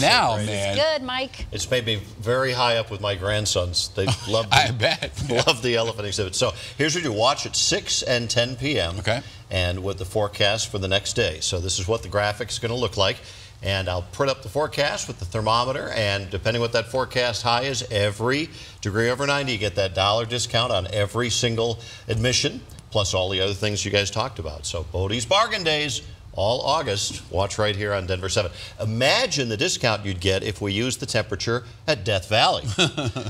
now, great. man. Good, Mike. It's made me very high up with my grandsons. They love I bet. love the elephant exhibit. So here's what you watch at 6 and 10 p.m. Okay. And with the forecast for the next day. So this is what the graphic is going to look like. And I'll print up the forecast with the thermometer, and depending what that forecast high is, every degree over 90, you get that $1 discount on every single admission, plus all the other things you guys talked about. So Bodie's Bargain Days, all August. Watch right here on Denver 7. Imagine the discount you'd get if we used the temperature at Death Valley.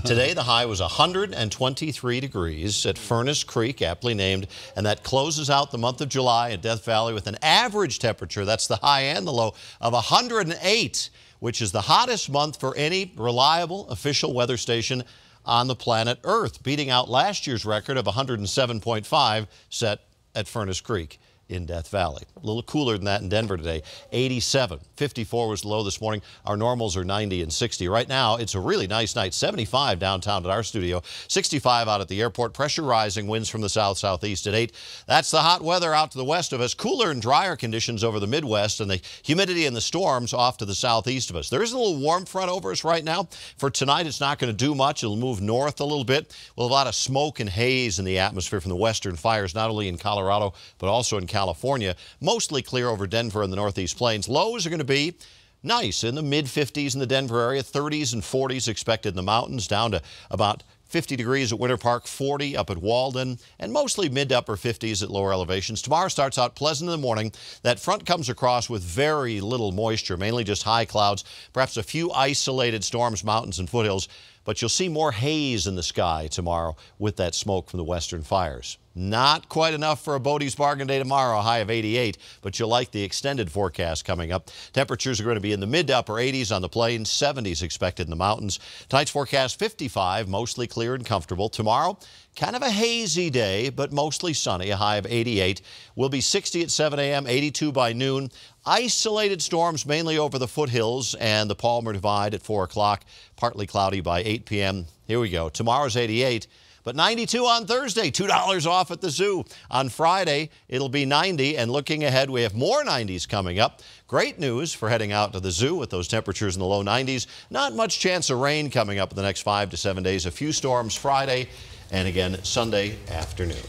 Today, the high was 123 degrees at Furnace Creek, aptly named, and that closes out the month of July at Death Valley with an average temperature, that's the high and the low, of 108, which is the hottest month for any reliable official weather station on the planet Earth, beating out last year's record of 107.5 set at Furnace Creek in Death Valley. A little cooler than that in Denver today. 87. 54 was the low this morning. Our normals are 90 and 60. Right now, it's a really nice night. 75 downtown at our studio. 65 out at the airport. Pressure rising. Winds from the south-southeast at 8. That's the hot weather out to the west of us. Cooler and drier conditions over the Midwest, and the humidity and the storms off to the southeast of us. There is a little warm front over us right now. For tonight, it's not going to do much. It'll move north a little bit. We'll have a lot of smoke and haze in the atmosphere from the western fires, not only in Colorado, but also in California. Mostly clear over Denver and the Northeast Plains. Lows are going to be nice in the mid-50s in the Denver area, 30s and 40s expected in the mountains, down to about 50 degrees at Winter Park, 40 up at Walden, and mostly mid to upper 50s at lower elevations. Tomorrow starts out pleasant in the morning. That front comes across with very little moisture, mainly just high clouds, perhaps a few isolated storms, mountains and foothills, but you'll see more haze in the sky tomorrow with that smoke from the western fires. Not quite enough for a Bodie's Bargain Day tomorrow, a high of 88, but you'll like the extended forecast coming up. Temperatures are going to be in the mid to upper 80s on the plains, 70s expected in the mountains. Tonight's forecast 55, mostly clear and comfortable. Tomorrow, kind of a hazy day, but mostly sunny, a high of 88. Will be 60 at 7 a.m., 82 by noon. Isolated storms mainly over the foothills and the Palmer Divide at 4 o'clock. Partly cloudy by 8 p.m. Here we go. Tomorrow's 88. But 92 on Thursday, $2 off at the zoo. On Friday, it'll be 90, and looking ahead, we have more 90s coming up. Great news for heading out to the zoo with those temperatures in the low 90s. Not much chance of rain coming up in the next 5 to 7 days. A few storms Friday, and again Sunday afternoon.